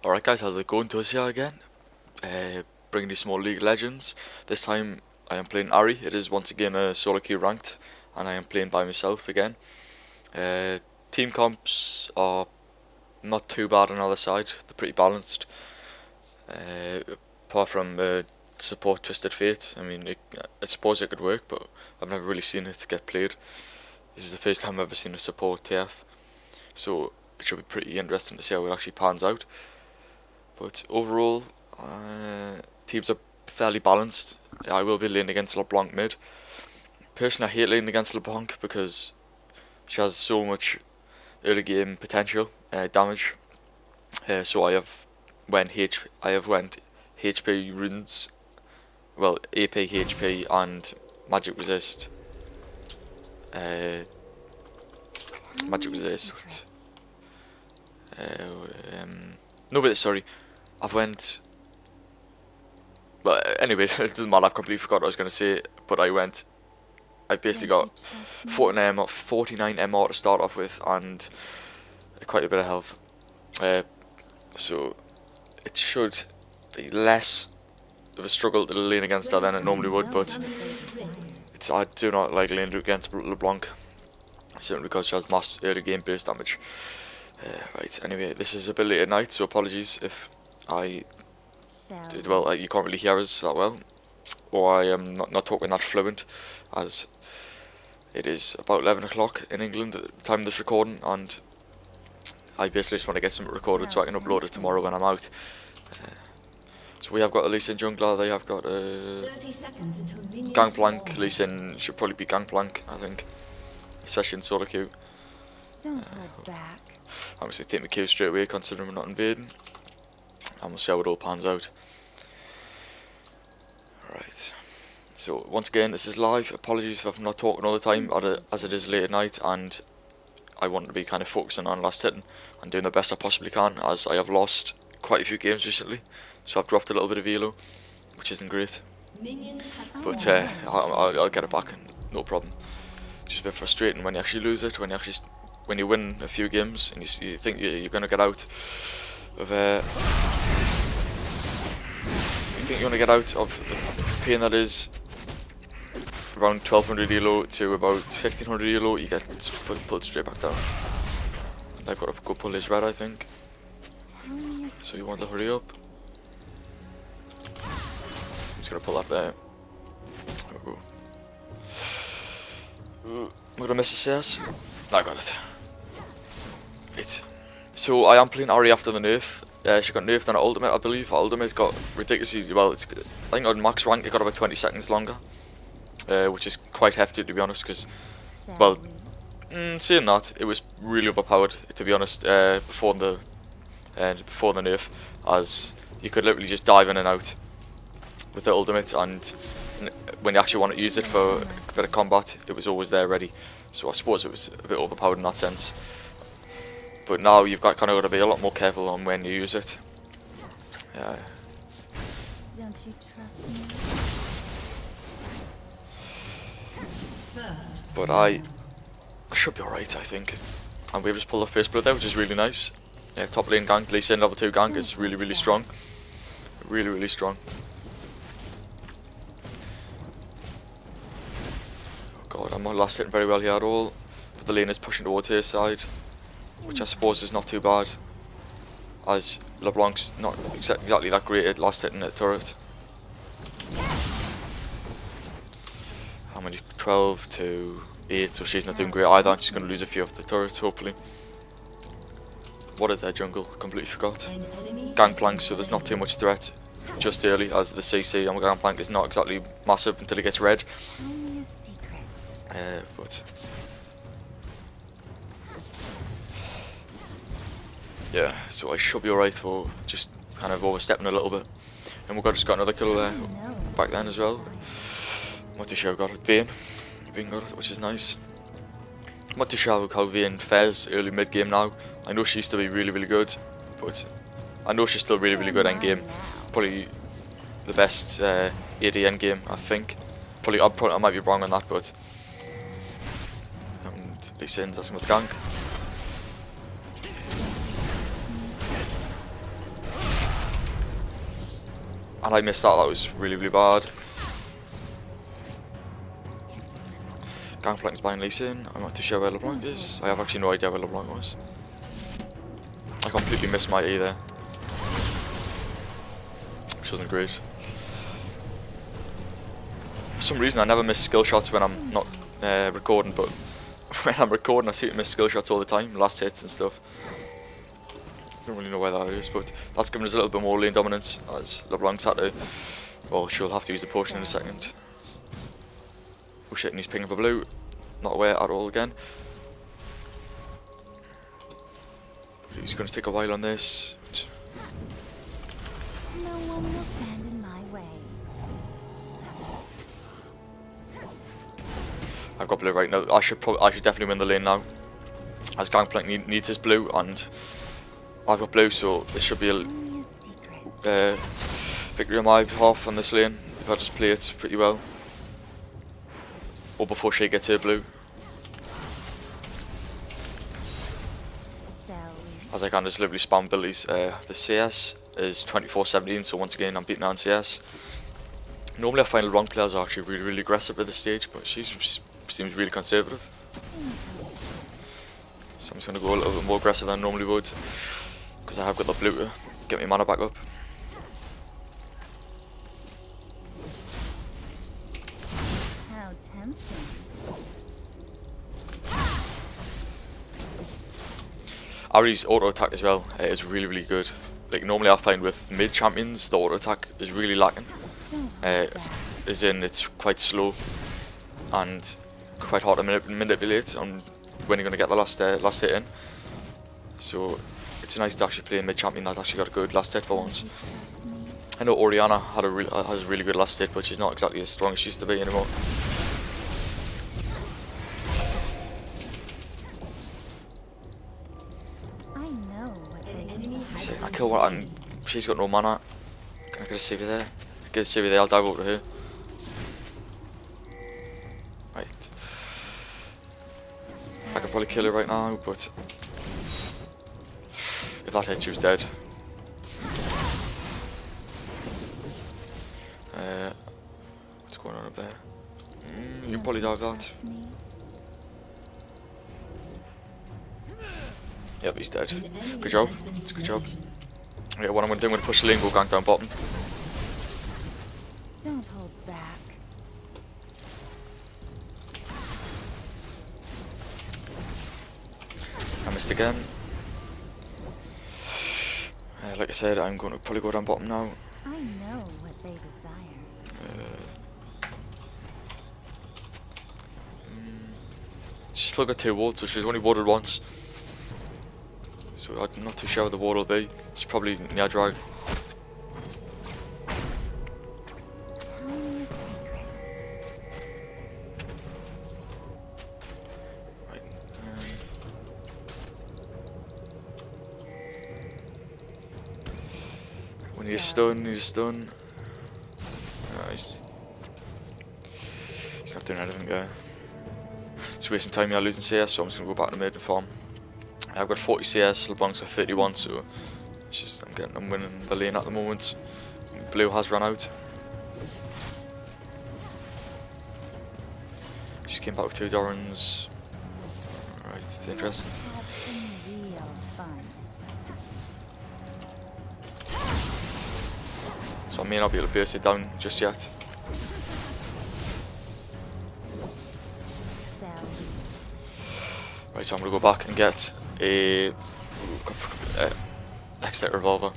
Alright guys, how's it going? Duz here again, bringing you some more League of Legends. This time I am playing Ahri. It is once again a solo queue ranked, and I am playing by myself again. Team comps are not too bad on either side, they're pretty balanced. Apart from support Twisted Fate, I mean, I suppose it could work, but I've never really seen it get played. This is the first time I've ever seen a support TF, so it should be pretty interesting to see how it actually pans out. But overall, teams are fairly balanced. I will be laning against LeBlanc mid. Personally, I hate laning against LeBlanc because she has so much early game potential damage. So I have went HP runes, well, AP, HP, and magic resist. Magic resist. No, but sorry. I've went. Well, anyway, it doesn't matter. I've completely forgot what I was going to say. But I basically got 49 MR to start off with, and quite a bit of health. So it should be less of a struggle to lane against her than it normally would. But I do not like laning against LeBlanc, certainly because she has mass early game base damage. Right, anyway, this is a bit late at night, so apologies if I did, well, you can't really hear us that well, or I am not talking that fluent, as it is about 11 o'clock in England at the time of this recording, and I basically just want to get something recorded so I can upload it tomorrow when I'm out. So we have got Lee Sin jungler, they have got Gangplank. Lee Sin should probably be Gangplank, I think, especially in solo queue. Don't hold back. I'm just going to take my Q straight away considering we're not invading, and we'll see how it all pans out. Right, so once again this is live. Apologies if I'm not talking all the time as it is late at night, and I want to be kind of focusing on last hitting and doing the best I possibly can, as I have lost quite a few games recently, so I've dropped a little bit of elo, which isn't great, but I'll get it back, no problem. It's just a bit frustrating when you actually lose it, when you win a few games and you think you're going to get out of the pain that is around 1200 elo to about 1500 elo, you get pulled straight back down. And I've got to go pull his red, I think, so you want to hurry up. I'm just going to pull that there. I'm going to miss the CS. I got it. Right. So I am playing Ahri after the nerf. She got nerfed on her ultimate, I believe. Her ultimate got ridiculously, well, I think on max rank it got about 20 seconds longer, which is quite hefty, to be honest, because, well, saying that, it was really overpowered, to be honest, before the nerf, as you could literally just dive in and out with the ultimate, and when you actually want to use it for a bit of combat, it was always there ready. So I suppose it was a bit overpowered in that sense. But now you've got to be a lot more careful on when you use it. Don't you trust me? But I should be alright, I think. And we've just pulled the first blood there, which is really nice. Yeah, top lane gank, Lee Sin level 2 gank is really strong. Really strong. Oh god, I'm not last hitting very well here at all. But the lane is pushing towards her side, which I suppose is not too bad, as LeBlanc's not exactly that great at last hitting a turret. How many? 12 to 8, so she's not doing great either. She's going to lose a few of the turrets, hopefully. What is their jungle? Completely forgot. Gangplank, so there's not too much threat just early, as the CC on Gangplank is not exactly massive until it gets red. But yeah, so I should be alright for just kind of overstepping a little bit. And we've just got another kill there back then as well. I'm not too sure I got it. Vayne got it, which is nice. I'm not too sure how Vayne fares early mid game now. I know she used to be really good, but I know she's still really good end game. Probably the best AD end game, I think. I might be wrong on that, but Lee Sin's asking with the gank. And I missed that, that was really, really bad. Gangplank's behind Lee Sin. I'm not too sure where LeBlanc is. I have actually no idea where LeBlanc was. I completely missed my E there. Which wasn't great. For some reason I never miss skill shots when I'm not recording, but when I'm recording I seem to miss skill shots all the time, last hits and stuff. Don't really know where that is, but that's given us a little bit more lane dominance as LeBlanc's had to, well, she'll have to use the potion in a second. Oh shit, and he's pinging for blue. Not aware at all again. He's going to take a while on this. No one will stand in my way. I've got blue right now. I should definitely win the lane now, as Gangplank needs his blue, and I've got blue, so this should be a Only a secret. victory on my behalf on this lane if I just play it pretty well. Or before she gets her blue, Shall we? as I can just literally spam abilities. The CS is 24-17, so once again I'm beating her on CS. Normally I find the wrong players are actually really, really aggressive at this stage, but she seems really conservative. So I'm just going to go a little bit more aggressive than I normally would, because I have got the blue to get my mana back up. How tempting. Ahri's auto attack as well is really, really good. Like normally I find with mid champions the auto attack is really lacking. Don't hold back. As in it's quite slow and quite hard to manipulate on when you're going to get the last hit in. So it's nice to actually play a mid champion that's actually got a good last hit for once. I know Oriana has a really good last hit, but she's not exactly as strong as she used to be anymore. I know what they So I kill her and she's got no mana. Can I get a save there? Get a save there, I'll dive over to her. Right. I could probably kill her right now, but if that hit, she was dead. What's going on up there? You can probably dive that. Yep, he's dead. Good job. It's a good job. Okay, what I'm going to do, I'm going to push the lane, go gank down bottom. Don't hold back. I missed again. Like I said, I'm going to probably go down bottom now. I know what they desire. She's still got 2 wards, so she's only warded once. So I'm not too sure where the ward will be. She's probably near drag. Tell me a secret. Right. We need a stun, need a stun. He's not doing anything there. Just wasting time here losing CS, so I'm just going to go back to mid and farm. I've got 40 CS, LeBlanc's got 31, so it's just I'm winning the lane at the moment. Blue has run out. Just came back with 2 Dorans. Right, it's interesting. Have some real fun. So I may not be able to burst it down just yet. Shall we? Right, so I'm going to go back and get a X-Light revolver.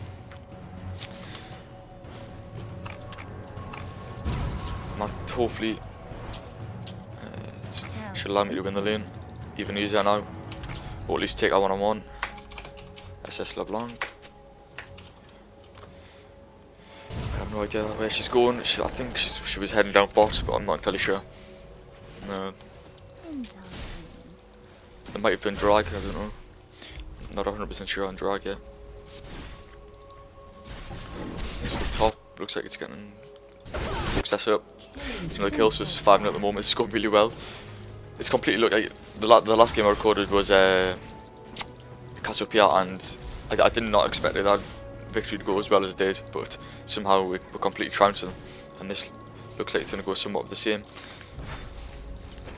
Hopefully it should allow me to win the lane even easier now, or at least take out one-on-one. SS LeBlanc. I have no idea where she's going. I think she was heading down bot, but I'm not entirely sure. No, Indulge it might have been drag, I don't know. Not 100% sure on drag yet. So top looks like it's getting success up. So the kills was 5 at the moment. It's going really well. It's completely look like the last game I recorded was Cassiopeia, and I did not expect it. victory to go as well as it did, but somehow we're completely trounced them, and this looks like it's going to go somewhat of the same,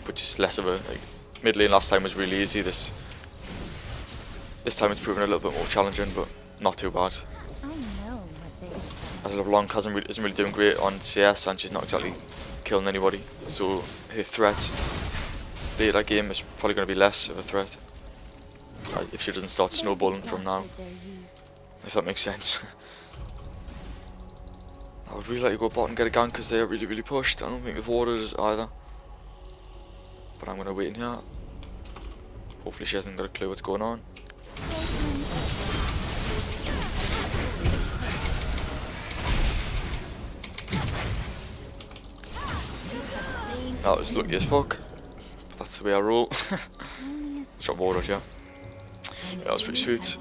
but just less of a, like, mid lane last time was really easy. This time it's proven a little bit more challenging, but not too bad. I know what they desire. As LeBlanc isn't really doing great on CS, and she's not exactly killing anybody, so her threat late that game is probably going to be less of a threat if she doesn't start snowballing from now, Their use. if that makes sense. I would really like to go bot and get a gank because they are really pushed. I don't think they've ordered it either, but I'm going to wait in here. Hopefully she hasn't got a clue what's going on. That was lucky as fuck, but that's the way I roll. Shot water, yeah. That was pretty sweet.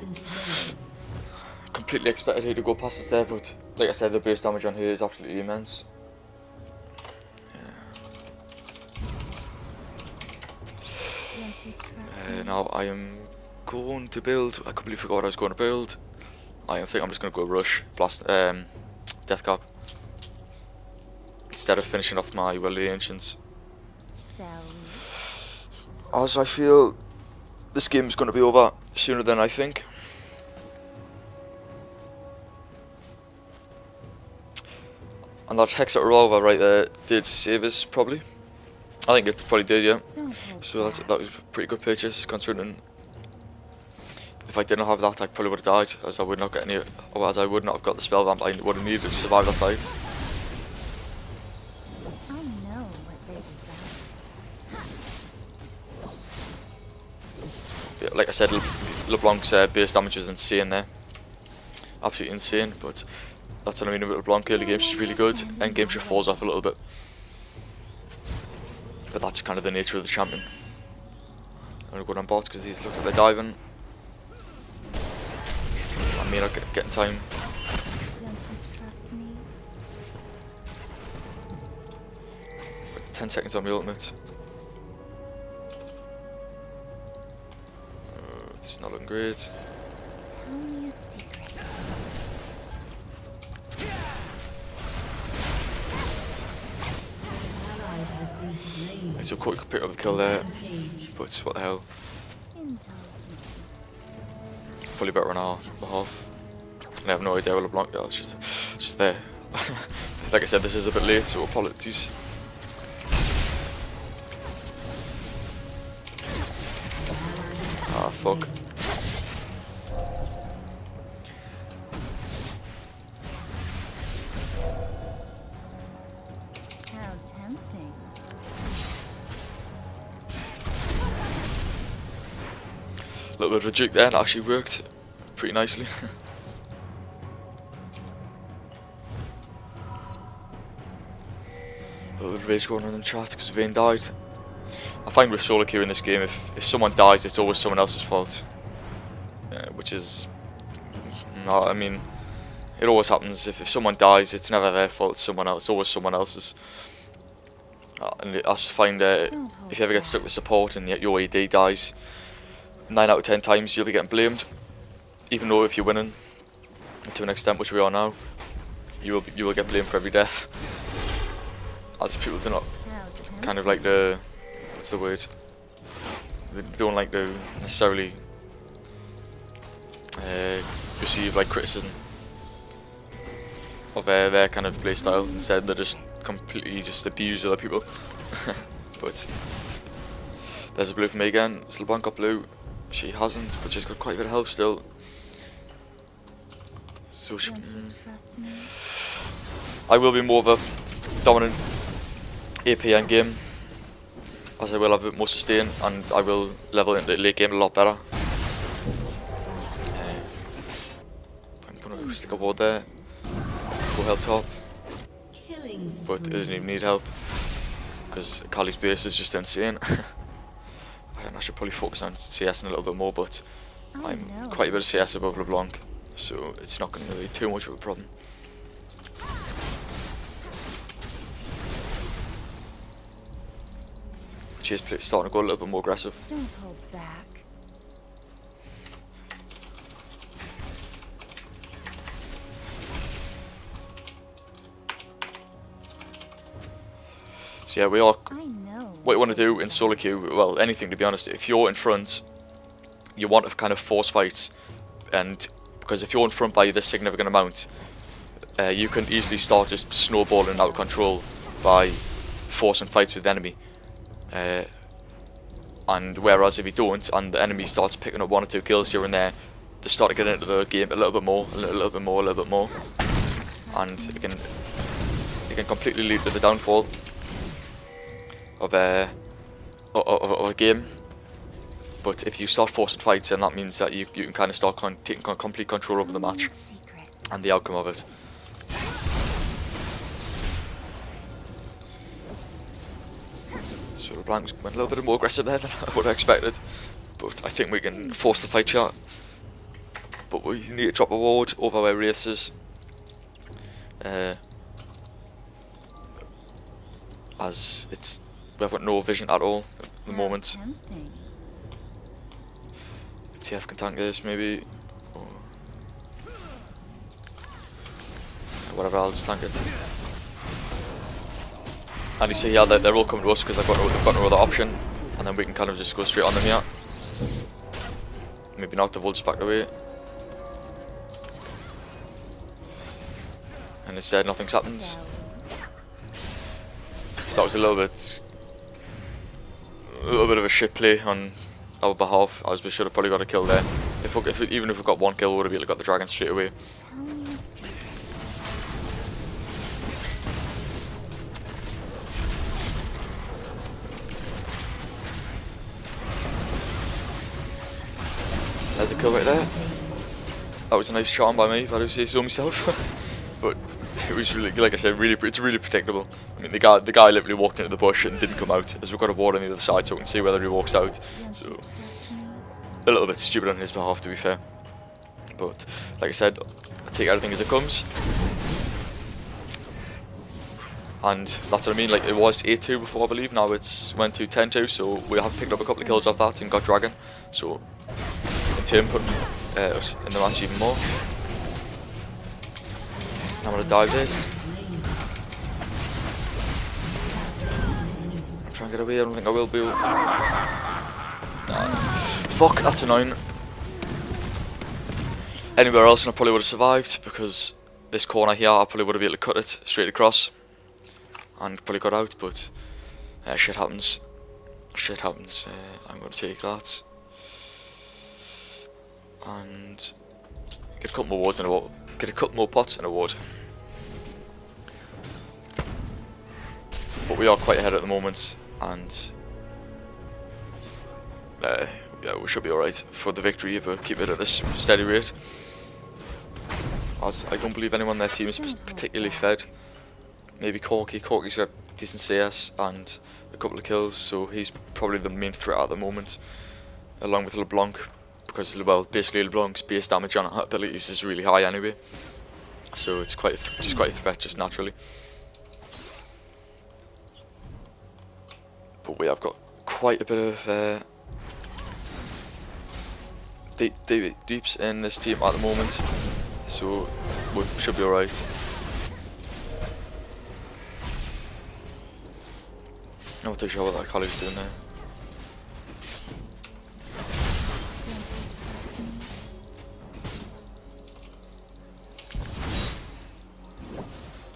Completely expected her to go past us there, but like I said, the base damage on her is absolutely immense. Now I am going to build. I completely forgot what I was going to build. I think I'm just going to go rush, blast, death cap, instead of finishing off my Will of the Ancients. Shall we? As I feel this game is going to be over sooner than I think. And that Hex at Revolver right there did save us, probably. I think it probably did, yeah. Don't hold So that was a pretty good purchase, considering if I didn't have that, I probably would have died, as I would not get any, or as I would not have got the spell vamp I would have needed to survive that fight. I know what they desire. Yeah, like I said, LeBlanc's base damage is insane there. Absolutely insane, but that's what I mean with LeBlanc. Early game she's really good, end game she falls off a little bit. But that's kind of the nature of the champion. I'm going to go down bots because these look like they're diving. I may not get in time. Don't you trust me? 10 seconds on my ultimate. This is not looking great. Tell me a secret. So Cody could pick up the kill there, but what the hell? Intelligent. Probably better on our behalf. I have no idea where LeBlanc is. It's just there. Like I said, this is a bit late, so apologies. Ah, fuck. How tempting. A little bit of a juke there, and it actually worked pretty nicely. A little bit of rage going on in the chat because Vayne died. I find with solo queue in this game, if someone dies, it's always someone else's fault. Which is, no, I mean, it always happens. If someone dies, it's never their fault. It's someone else. It's always someone else's. And I find if you ever get stuck with support and your AD dies, 9 out of 10 times you'll be getting blamed. Even though if you're winning, to an extent, which we are now, you will get blamed for every death. As people do not How tempting. kind of like the, what's the word? They don't like to necessarily receive like criticism of their kind of play style. Instead, they just completely just abuse other people. But there's a blue for me again. It's LeBlanc got blue. She hasn't, but she's got quite a bit of health still. So she, Don't you trust me? I will be more of a dominant AP end game, as I will have a bit more sustain, and I will level into late game a lot better. I'm gonna stick a ward there, go help top, but it doesn't even need help because Kali's base is just insane. And I should probably focus on CS a little bit more, but I'm quite a bit of CS above LeBlanc, so it's not going to be too much of a problem. She's starting to go a little bit more aggressive. Don't hold back. So yeah, we are. I know. What you want to do in solo queue, well, anything to be honest, if you're in front, you want to kind of force fights, and because if you're in front by this significant amount, you can easily start just snowballing out of control by forcing fights with the enemy. And whereas if you don't, and the enemy starts picking up 1 or 2 kills here and there, they start to get into the game a little bit more, a little bit more, a little bit more, and it can completely lead to the downfall of a game. But if you start forcing fights, then that means that you can kind of start taking complete control over the match and the outcome of it. So the Blanks went a little bit more aggressive there than I would have expected, but I think we can force the fight here. But we need to drop a ward over where Wraith is, as we have got no vision at all at the moment. Tempting. If TF can tank this, maybe, or whatever, I'll just tank it. And you see here that they're all coming to us because they've got no other option, and then we can kind of just go straight on them here. Maybe not, the Vult's backed away. And instead nothing's happened. So that was a little bit of a shit play on our behalf, as we should have probably got a kill there. Even if we got 1 kill, we would have got the dragon straight away. There's a kill right there. That was a nice charm by me, if I do say so myself. But it was really, like I said, it's really predictable. I mean, the guy literally walked into the bush and didn't come out, as we've got a ward on the other side, so we can see whether he walks out. So a little bit stupid on his behalf, to be fair. But like I said, I take everything as it comes. And that's what I mean. Like, it was 8-2 before, I believe. Now it's went to 10-2, so we have picked up a couple of kills off that and got dragon. So in turn, putting us in the match even more. I'm gonna dive this. I'll try and get away. I don't think I will be. Nah. Fuck, that's annoying. Anywhere else, and I probably would have survived, because this corner here, I probably would have been able to cut it straight across and probably got out. But shit happens. Shit happens. I'm gonna take that and get a couple more wards in a ward. Get a couple more pots in a ward. But we are quite ahead at the moment, and yeah, we should be alright for the victory if we keep it at this steady rate. As I don't believe anyone on their team is particularly fed. Maybe Corky. Corky's got decent CS and a couple of kills, so he's probably the main threat at the moment, along with LeBlanc. Because, well, basically LeBlanc's base damage on abilities is really high anyway, so it's quite a threat just naturally. But we have got quite a bit of deeps in this team at the moment, so we should be alright. I'm not too sure what that colleague's doing there.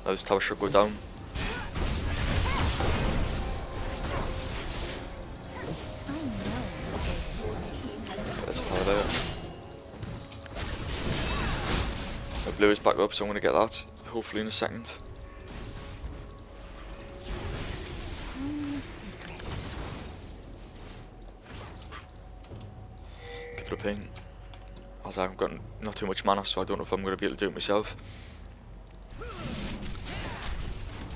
Now this tower should go down. There's a tower there. My blue is back up, so I'm going to get that hopefully in a second. Give it a ping. As I've got not too much mana, so I don't know if I'm going to be able to do it myself.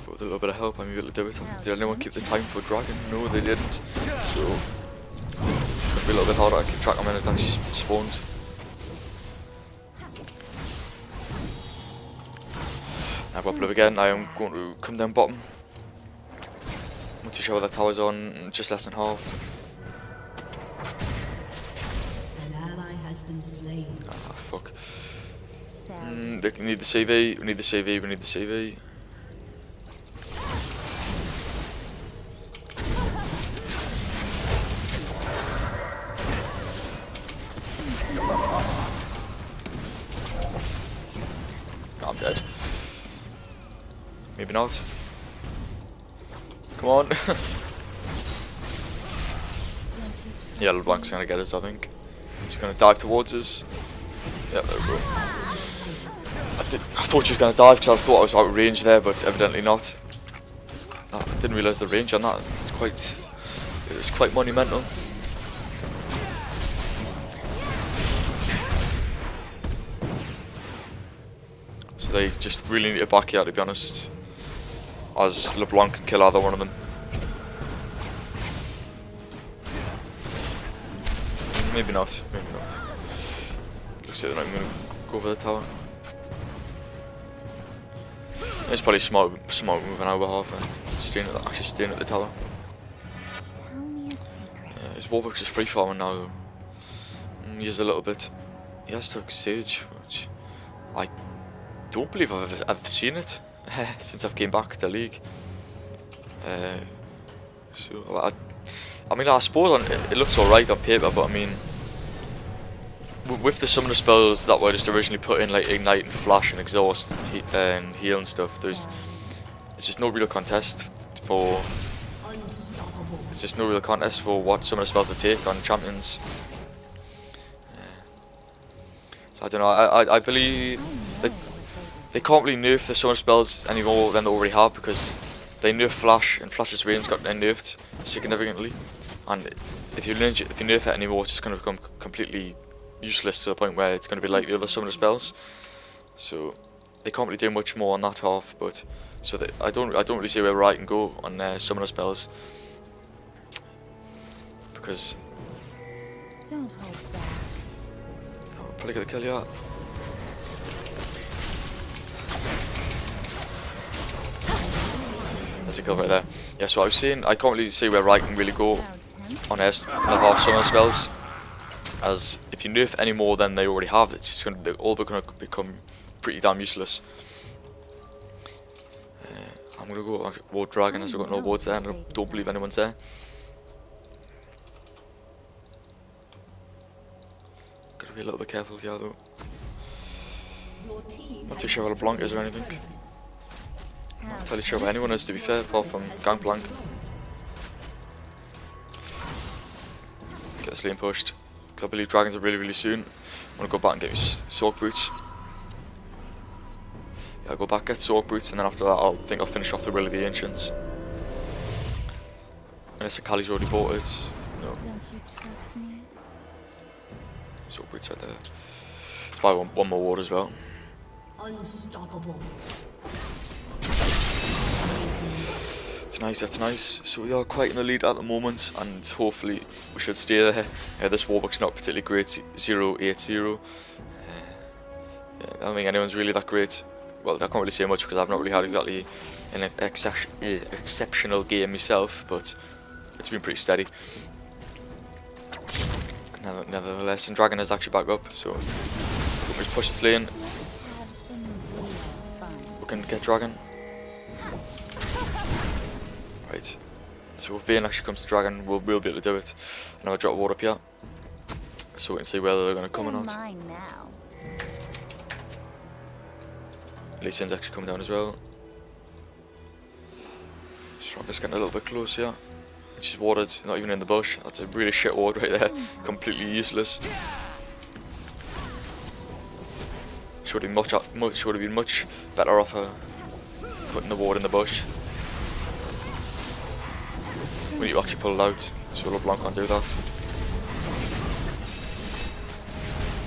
With a little bit of help, I'm able to do it. Did anyone keep the time for dragon? No, they didn't. So it's going to be a little bit harder to keep track of when it's actually spawned. I've got blue again. I am going to come down bottom. Not too sure where the tower's on. Just less than half. An ally has been slain. Ah, fuck. They need the CV. We need the CV. We need the CV. I'm dead. Maybe not. Come on. Yeah, LeBlanc's gonna get us, I think. She's gonna dive towards us. Yeah, there we go. I thought she was gonna dive because I thought I was out of range there, but evidently not. I didn't realise the range on that. It's quite monumental. So they just really need to back you out, to be honest, as LeBlanc can kill either one of them. Maybe not, maybe not. Looks like they're not going to go over the tower. It's probably smart move on our behalf and actually staying at the tower. Tell me a secret. Yeah, his Warbucks is free farming now though. He is a little bit. He has took Sage, which I don't believe I've seen it since I've came back to the league. So I mean, I suppose it looks alright on paper, but I mean, with the summoner spells that were just originally put in, like Ignite and Flash and Exhaust and Heal and stuff, there's just no real contest for. There's just no real contest for what summoner spells to take on champions. So I don't know. I believe that they can't really nerf the summoner spells any more than they already have, because they nerf Flash and Flash's range got nerfed significantly. And if you nerf it anymore, it's just going to become completely useless to the point where it's going to be like the other summoner spells. So they can't really do much more on that half. But so I don't really see where I can go on summoner spells, because Don't hold back. I'll probably get the kill. Yeah. That's a kill right there. Yeah. So I was saying I can't really see where I can really go on the half summoner spells, as if you nerf any more than they already have, it's just they're all going to become pretty damn useless. I'm going to go Ward Dragon, as we've got no wards there and I don't believe anyone's there. Gotta be a little bit careful here though. Not too sure where LeBlanc is or anything. Not entirely sure where anyone is, to be fair, apart from Gangplank. Get this lane pushed, because I believe dragons are really soon. I'm going to go back and get me Sork Boots. Yeah, I'll go back, get Sork Boots, and then after that I'll finish off the Will of the Ancients. Unless Akali's already bought it. No. Don't you trust me? Sork Boots right there. Let's buy one more ward as well. Unstoppable. That's nice, that's nice. So we are quite in the lead at the moment, and hopefully we should stay there. This Warbuck's not particularly great, 080. Yeah, I don't think anyone's really that great. Well, I can't really say much because I've not really had exactly an exceptional game myself, but it's been pretty steady. Nevertheless, and Dragon is actually back up, so we just push this lane. Have some real fun. We can get Dragon. Right, so if Vayne actually comes to Dragon, we'll be able to do it. And I'll drop a ward up here, so we can see whether they're going to come or They're not. mine now. Lee Sin's actually come down as well. Strongest getting a little bit close here. She's warded, not even in the bush. That's a really shit ward right there, completely useless. Should have been much better off her putting the ward in the bush. We need to actually pull it out, so LeBlanc can't do that.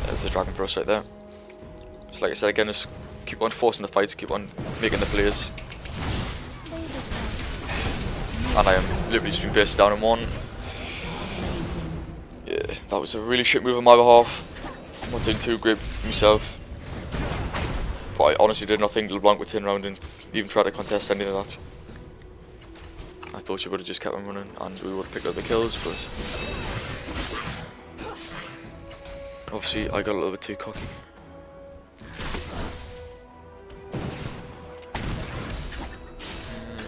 There's the Dragon for us right there. So like I said again, just keep on forcing the fights, keep on making the plays. And I am literally just been based down in one. Yeah, that was a really shit move on my behalf. I'm not doing too great myself. But I honestly did not think LeBlanc would turn around and even try to contest any of that. I thought she would have just kept on running and we would have picked up the kills, but obviously I got a little bit too cocky.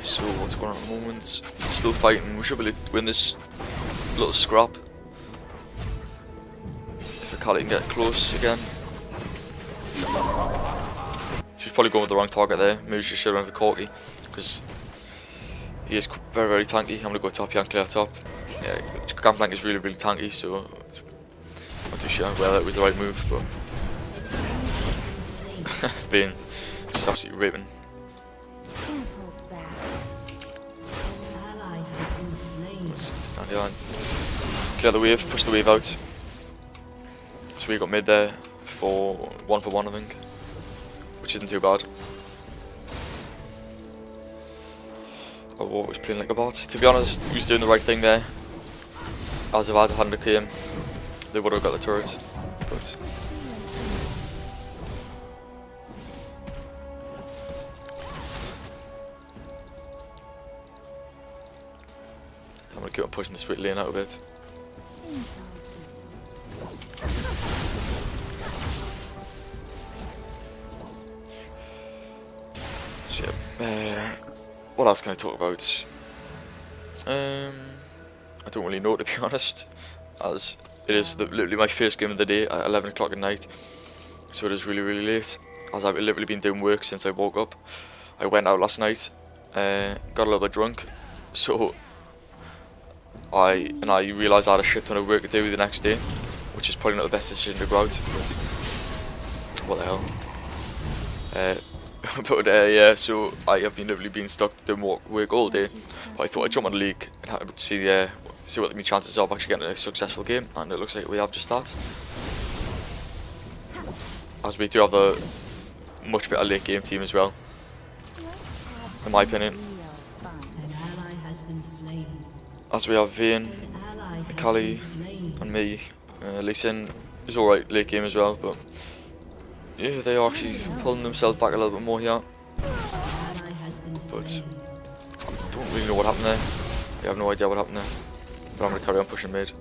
So what's going on at the moment? Still fighting. We should be able to win this little scrap. If Akali can get close again. She's probably going with the wrong target there. Maybe she should have went for Corky, because he is very, very tanky. I'm going to go top here and clear top. Yeah, Gangplank is really, really tanky, so I'm not too sure whether it was the right move, but being just absolutely raping. Don't hold back. Ally has been slain. Let's stand here and clear the wave, push the wave out. So we got mid there for 1 I think, which isn't too bad. Oh, what was playing like a bot. To be honest, he was doing the right thing there. As if I had 100 km, they would have got the turret. But I'm gonna keep on pushing the split lane out a bit. So yeah, what else can I talk about? I don't really know, to be honest, as it is literally my first game of the day at 11 o'clock at night, so it is really, really late, as I've literally been doing work since I woke up. I went out last night, got a little bit drunk, so I realised I had a shit ton of work to do the next day, which is probably not the best decision to go out, but what the hell. But yeah, so I have literally been stuck doing work all day. But I thought I'd jump on the league and see what my chances are of actually getting a successful game, and it looks like we have just that. As we do have a much better late game team as well, in my opinion. An ally has been slain. As we have Vayne, An ally has Kali, been slain. and me. Lee Sin is alright late game as well, but yeah, they are actually pulling themselves back a little bit more here. An ally has been But slain. don't really know what happened there. I have no idea what happened there. But I'm going to carry on pushing mid.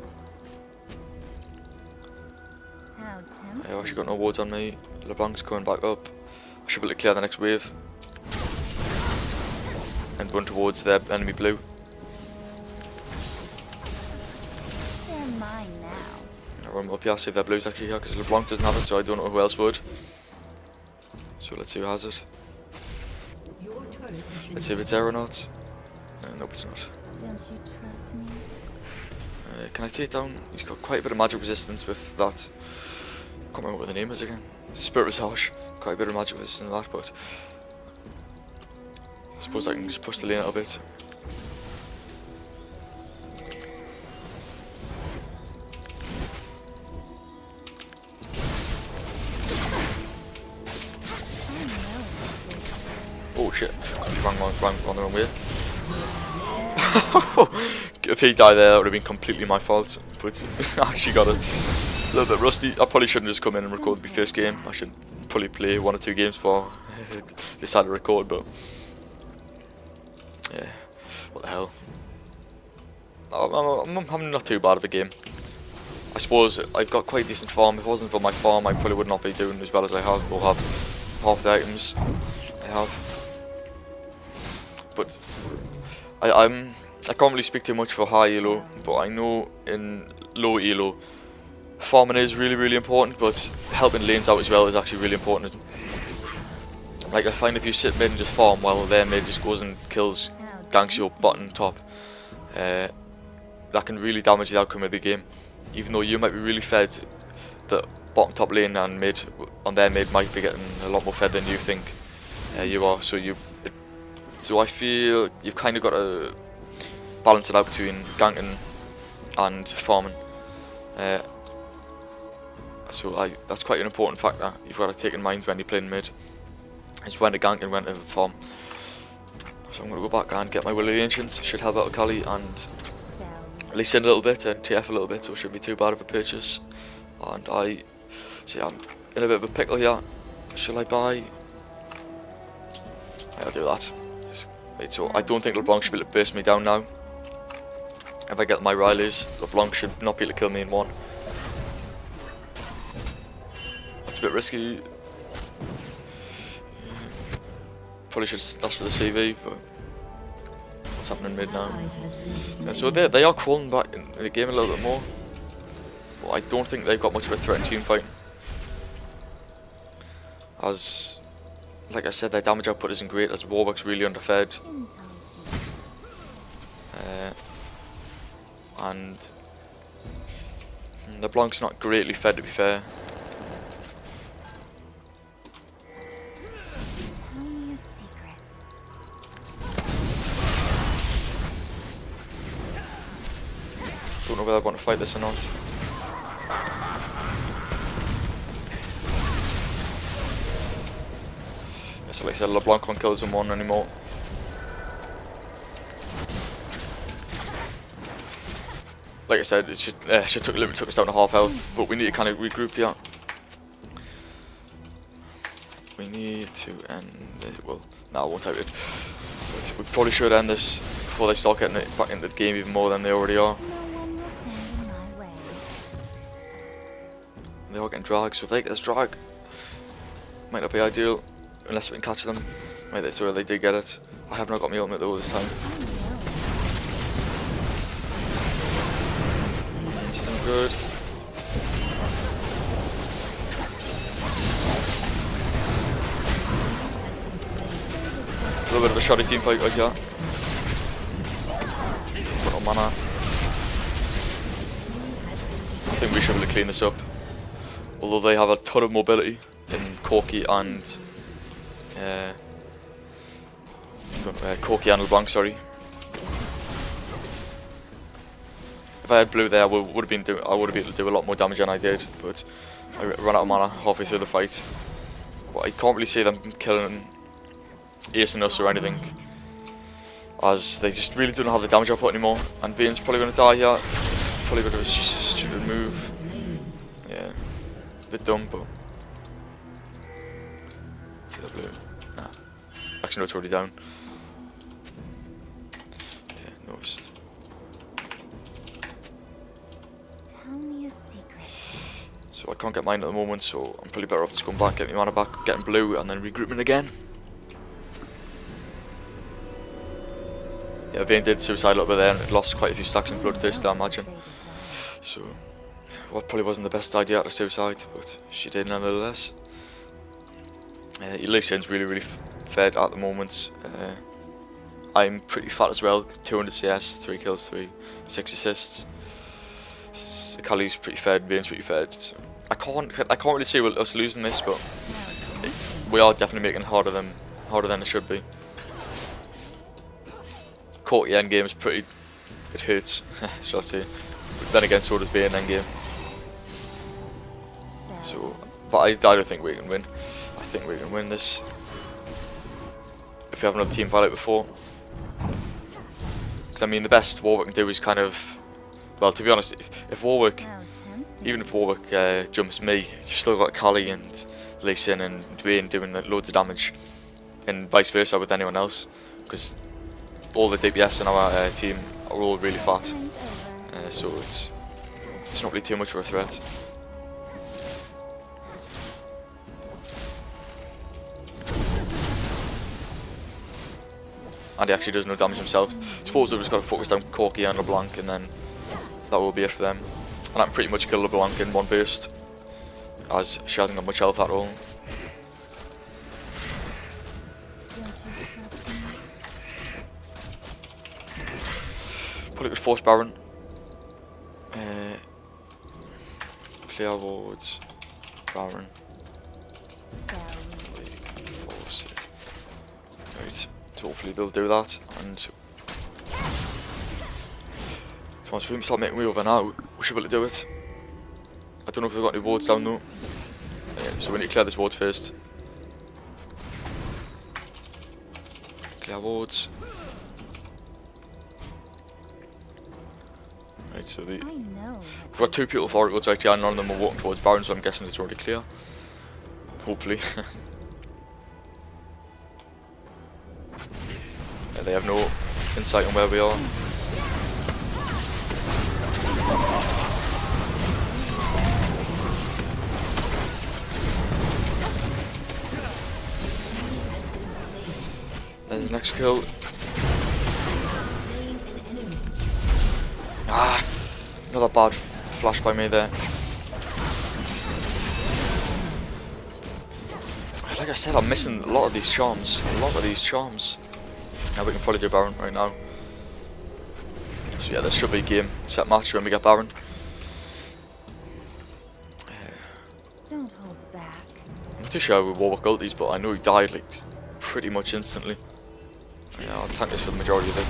How I actually got no wards on me. LeBlanc's going back up. I should be able to clear the next wave. And run towards their enemy blue. they're mine now. I'll run up here, see if their blue's actually here, because LeBlanc doesn't have it, so I don't know who else would. So let's see who has it. Your turret has been Let's see if it's there or not. Nope, it's not. Don't you trust me? Can I take down? He's got quite a bit of magic resistance with that. Can't remember what the name is again. Spirit Visage. Quite a bit of magic resistance with that, but I suppose I can just push the lane out a bit. Oh shit, wrong the wrong way. If he died there, that would have been completely my fault, but I actually got a little bit rusty. I probably shouldn't just come in and record my first game. I should probably play 1 or 2 games before I decide to record, but yeah, what the hell. I'm not too bad of a game. I suppose I've got quite decent farm. If it wasn't for my farm, I probably would not be doing as well as I have, or have half the items I have. But I can't really speak too much for high elo, but I know in low elo, farming is really, really important, but helping lanes out as well is actually really important. Like, I find if you sit mid and just farm while their mid just goes and kills, ganks your bottom top, that can really damage the outcome of the game. Even though you might be really fed, the bottom top lane and mid on their mid might be getting a lot more fed than you think you are. So I feel you've kind of got to balance it out between ganking and farming. So that's quite an important factor you've got to take in mind when you're playing mid. Is when to gank and when to farm. So I'm going to go back and get my Will of the Ancients. Should help out Kali and at least in a little bit and TF a little bit, so it shouldn't be too bad of a purchase. And I'm in a bit of a pickle here. Shall I buy? I'll do that. Right, so I don't think LeBlanc should be able to burst me down now. If I get my Rileys, LeBlanc should not be able to kill me in 1. That's a bit risky. Probably should ask for the CV, but what's happening mid now? Yeah, so they are crawling back in the game a little bit more, but I don't think they've got much of a threat in team fight. As like I said, their damage output isn't great as Warwick's really underfed. Didn't tell you. And LeBlanc's not greatly fed, to be fair. Tell me a secret. Don't know whether I want to fight this or not. So like I said, LeBlanc can't kill someone anymore. Like I said, it she took us down to half health, but we need to kind of regroup here. We need to end it. Well, no, I won't type it. But we probably should end this before they start getting it back into the game even more than they already are. No one will stand in my way. They are getting dragged, so if they get this drag, might not be ideal unless we can catch them. Right, that's where they did get it. I have not got my ultimate though this time. I know. It's not good. A little bit of a shoddy team fight right here. Got no mana. I think we should be able to clean this up. Although they have a ton of mobility in Corki and Corki and LeBlanc, sorry. If I had blue there, I would have been able to do a lot more damage than I did, but I ran out of mana halfway through the fight. But I can't really see them killing acing us or anything, as they just really don't have the damage output anymore. And Vane's probably going to die here. Probably a bit of a stupid move. Yeah, a bit dumb, but to the blue. Nah, actually no, it's already down. Yeah, noticed. Tell me a secret. So I can't get mine at the moment, so I'm probably better off just going back, getting my mana back, getting blue, and then regrouping again. Yeah, Vayne did suicide a little bit there and it lost quite a few stacks in Bloodthirst, I imagine. So, well, probably wasn't the best idea out of suicide, but she did nonetheless. Lee Sin's really fed at the moment. I'm pretty fat as well, 200 CS, 3 kills, 6 assists. Kali's pretty fed, Vayne's pretty fed. So I can't really see us losing this, but we are definitely making it harder than it should be. Corki endgame is pretty, it hurts, shall I say. But then again, so does Vayne endgame. So, but I don't think we can win. I think we can win this. If we have another team fight like before. Because I mean, the best Warwick can do is kind of, well, to be honest, if Warwick, How tempting. even if Warwick jumps me, you've still got Kali and Lee Sin and Vayne doing loads of damage. And vice versa with anyone else. Because all the DPS in our team are all really fat, Time's over. so it's not really too much of a threat. And he actually does no damage himself. Suppose we've just got to focus down Corki and LeBlanc, and then that will be it for them. And I can pretty much kill LeBlanc in one burst, as she hasn't got much health at all. Don't you trust me? Probably could force Baron. Clear wards. Baron. Shall we? We can force it. Right. So hopefully we'll do that. And so once we start making way over now, we should be able to do it. I don't know if we've got any wards down though. So we need to clear this ward first. Clear wards. Right, so I know. we've got 2 people with oracles actually, and none of them are walking towards Baron, so I'm guessing it's already clear. Hopefully. Yeah, they have no insight on where we are. There's the next kill. Ah, another bad flash by me there. Like I said, I'm missing a lot of these charms. Now we can probably do Baron right now. So yeah, this should be a game set match when we get Baron. Don't hold back. I'm not too sure with Warwick ultis, but I know he died like pretty much instantly. Yeah, I'll tank this for the majority of it.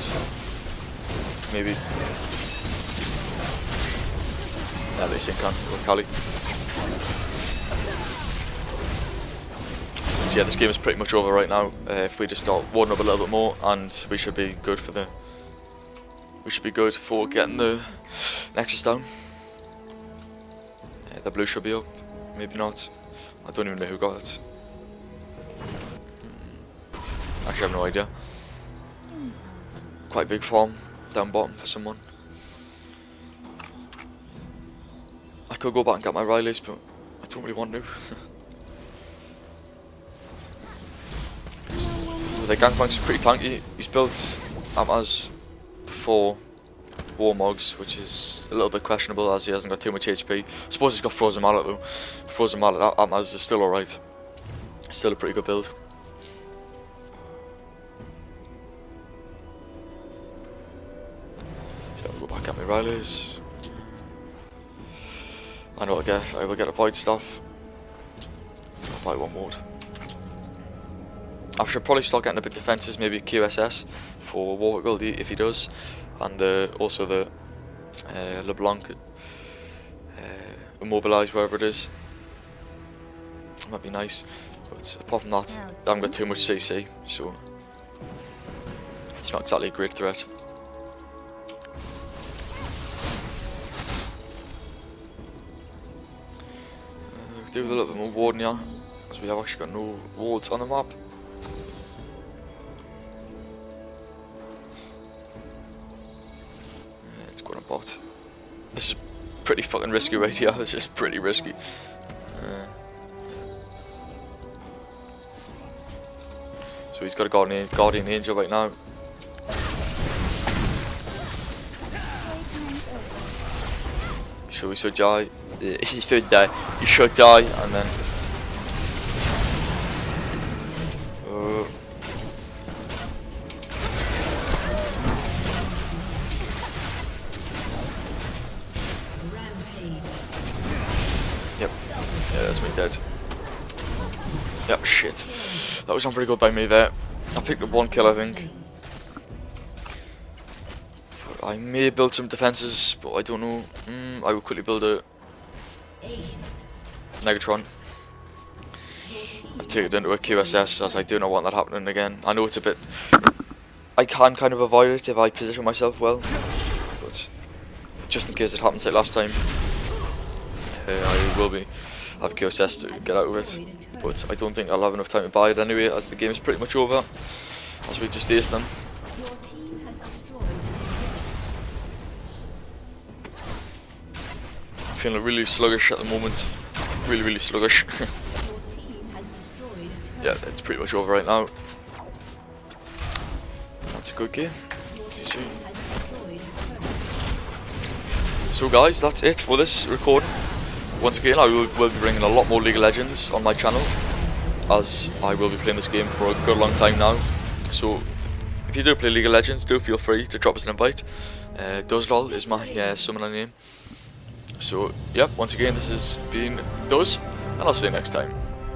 Maybe. Yeah, they sync on with Kali. So yeah, this game is pretty much over right now. If we just start warding up a little bit more, and we should be good for the. We should be good for getting the Nexus down. The blue should be up. Maybe not. I don't even know who got it. Actually, I have no idea. Quite a big farm down bottom for someone. I could go back and get my Rileys, but I don't really want to. The Gangplank's pretty tanky. He's built Atmas for Warmogs, which is a little bit questionable as he hasn't got too much HP. I suppose he's got Frozen Mallet though. Frozen Mallet Atmas is still alright. Still a pretty good build. So I'll go back at my Rileys. I know what I get. I will get a Void Staff. I'll buy one more. I should probably start getting a bit defenses, maybe QSS for Warwick ulti if he does, and also the LeBlanc immobilise wherever it is. Might be nice, but apart from that, I haven't got too much CC, so it's not exactly a great threat. Do with a little bit more warding here, as we have actually got no wards on the map. It's going to bot. This is pretty fucking risky right here. This is pretty risky. So he's got a Guardian Angel right now. So he should die. He should die. He should die, and then. Yep. Yeah, that's me dead. Yep. Shit. That was not pretty good by me there. I picked up one kill, I think. I may build some defenses, but I don't know. I will quickly build a Negatron and take it into a QSS, as I do not want that happening again. I know it's a bit. I can kind of avoid it if I position myself well, but just in case it happens like last time, I will have QSS to get out of it. But I don't think I'll have enough time to buy it anyway, as the game is pretty much over, as we just aced them. Feeling really sluggish at the moment. Really sluggish. Yeah, it's pretty much over right now. That's a good game. GG. So guys, that's it for this recording. Once again, I will be bringing a lot more League of Legends on my channel, as I will be playing this game for a good long time now. So if you do play League of Legends, do feel free to drop us an invite. Duzlol is my summoner name. So, yep, once again, this has been Duz, and I'll see you next time.